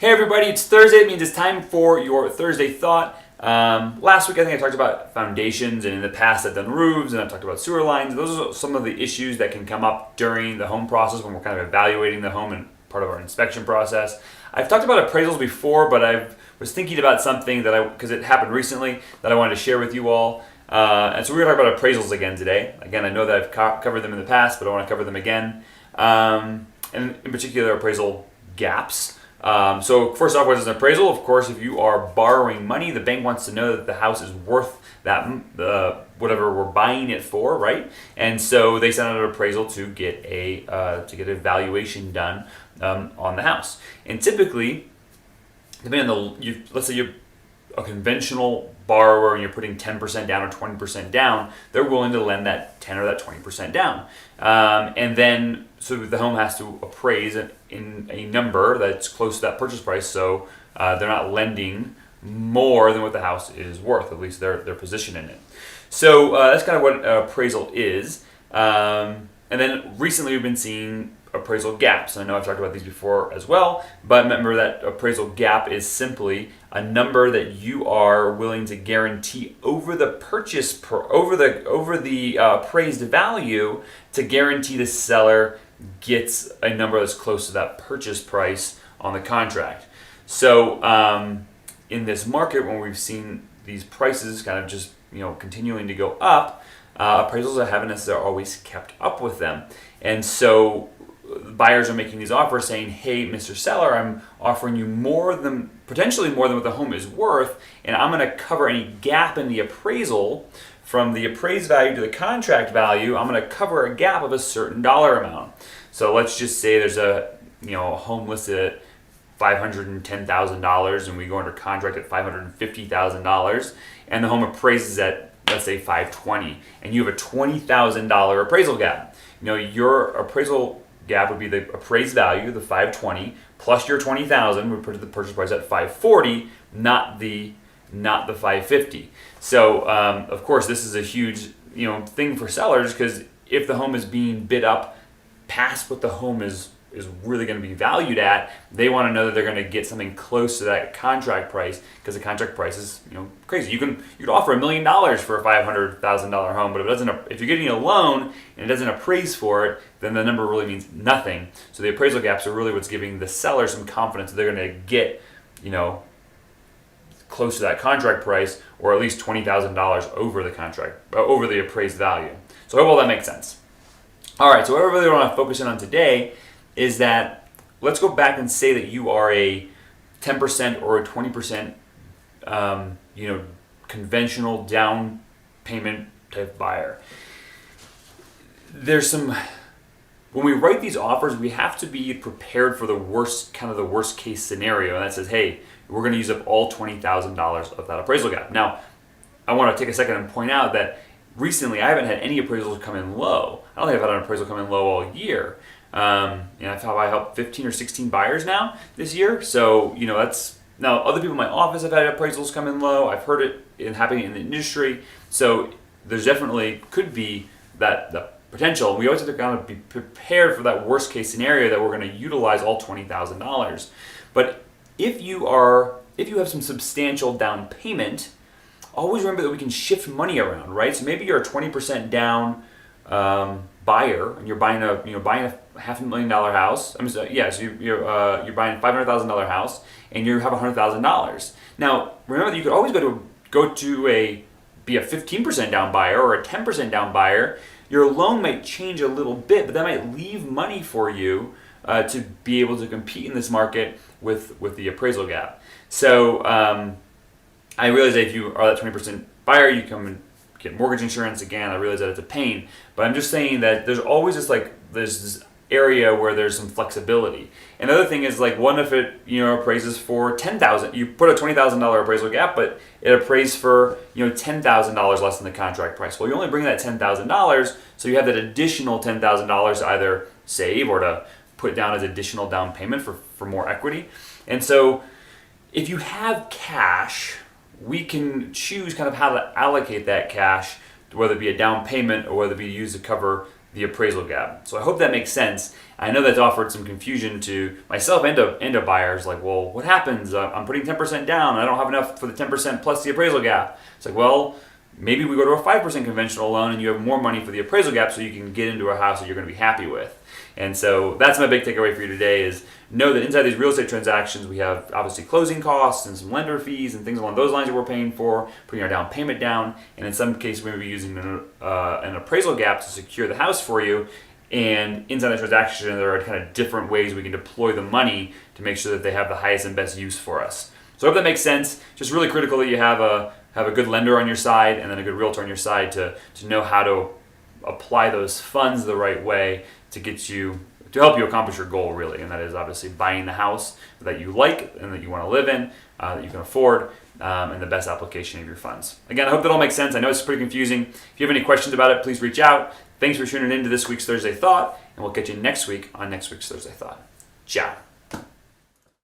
Hey everybody, it's Thursday. It means it's time for your Thursday Thought. Last week I think I talked about foundations, and in the past I've done roofs and I've talked about sewer lines. Those are some of the issues that can come up during the home process when we're kind of evaluating the home and part of our inspection process. I've talked about appraisals before, but I was thinking about something because it happened recently, that I wanted to share with you all. And so we're going to talk about appraisals again today. Again, I know that I've covered them in the past, but I want to cover them again. And in particular, appraisal gaps. So first off, what is an appraisal? Of course, if you are borrowing money, the bank wants to know that the house is worth that whatever we're buying it for, right? And so they send out an appraisal to get a valuation done on the house. And typically, depending on let's say you're a conventional borrower and you're putting 10% down or 20% down, they're willing to lend that 10 or that 20% down. And then, so the home has to appraise in a number that's close to that purchase price, so they're not lending more than what the house is worth, at least their position in it. So that's kind of what appraisal is. And then recently we've been seeing appraisal gaps. I know I've talked about these before as well, but remember that appraisal gap is simply a number that you are willing to guarantee over the appraised value to guarantee the seller gets a number that's close to that purchase price on the contract. So in this market, when we've seen these prices kind of just continuing to go up, appraisals haven't necessarily always kept up with them, and so buyers are making these offers saying, hey, Mr. Seller, I'm offering you potentially more than what the home is worth, and I'm going to cover any gap in the appraisal from the appraised value to the contract value. I'm going to cover a gap of a certain dollar amount. So let's just say there's a home listed at $510,000 and we go under contract at $550,000, and the home appraises at, let's say, $520,000, and you have a $20,000 appraisal gap. Your appraisal gap would be the appraised value, the $520,000, plus your $20,000 would put the purchase price at $540,000, not the $550,000. So of course this is a huge thing for sellers, because if the home is being bid up past what the home is really going to be valued at, they want to know that they're going to get something close to that contract price, because the contract price is crazy. You could offer $1 million for a $500,000 home, but if you're getting a loan and it doesn't appraise for it, then the number really means nothing. So the appraisal gaps are really what's giving the seller some confidence that they're going to get close to that contract price, or at least $20,000 over the appraised value. So I hope all that makes sense. All right, so what I really want to focus in on today is that let's go back and say that you are a 10% or a 20% conventional down payment type buyer. When we write these offers, we have to be prepared for the worst case scenario, and that says, hey, we're going to use up all $20,000 of that appraisal gap. Now, I want to take a second and point out that recently I haven't had any appraisals come in low. I don't think I've had an appraisal come in low all year. I've helped 15 or 16 buyers now this year. So, that's, now other people in my office have had appraisals come in low. I've heard it happening in the industry. So there's definitely could be the potential. We always have to kind of be prepared for that worst case scenario that we're going to utilize all $20,000. But if you have some substantial down payment, always remember that we can shift money around, right? So maybe you're a 20% down buyer, and you're buying a $500,000 house. So you're buying a $500,000 house, and you have $100,000. Now remember that you could always be a 15% down buyer or a 10% down buyer. Your loan might change a little bit, but that might leave money for you to be able to compete in this market with the appraisal gap. So I realize that if you are that 20% buyer, you come and get mortgage insurance. Again, I realize that it's a pain, but I'm just saying that there's always this area where there's some flexibility. Another thing is, what if it appraises for $10,000? You put a $20,000 appraisal gap, but it appraised for $10,000 less than the contract price. Well, you only bring that $10,000, so you have that additional $10,000 to either save or to put down as additional down payment for more equity. And so if you have cash, we can choose kind of how to allocate that cash, whether it be a down payment or whether it be used to cover the appraisal gap. So I hope that makes sense. I know that's offered some confusion to myself and to buyers, like, well, what happens? I'm putting 10% down, I don't have enough for the 10% plus the appraisal gap. It's like, well, maybe we go to a 5% conventional loan and you have more money for the appraisal gap so you can get into a house that you're going to be happy with. And so that's my big takeaway for you today is know that inside these real estate transactions, we have obviously closing costs and some lender fees and things along those lines that we're paying for, putting our down payment down. And in some cases, we may be using an appraisal gap to secure the house for you. And inside the transaction, there are kind of different ways we can deploy the money to make sure that they have the highest and best use for us. So I hope that makes sense. Just really critical that you have a good lender on your side and then a good realtor on your side to know how to apply those funds the right way to help you accomplish your goal, really. And that is obviously buying the house that you like and that you want to live in, that you can afford, and the best application of your funds. Again, I hope that all makes sense. I know it's pretty confusing. If you have any questions about it, please reach out. Thanks for tuning in to this week's Thursday Thought, and we'll catch you next week on next week's Thursday Thought. Ciao.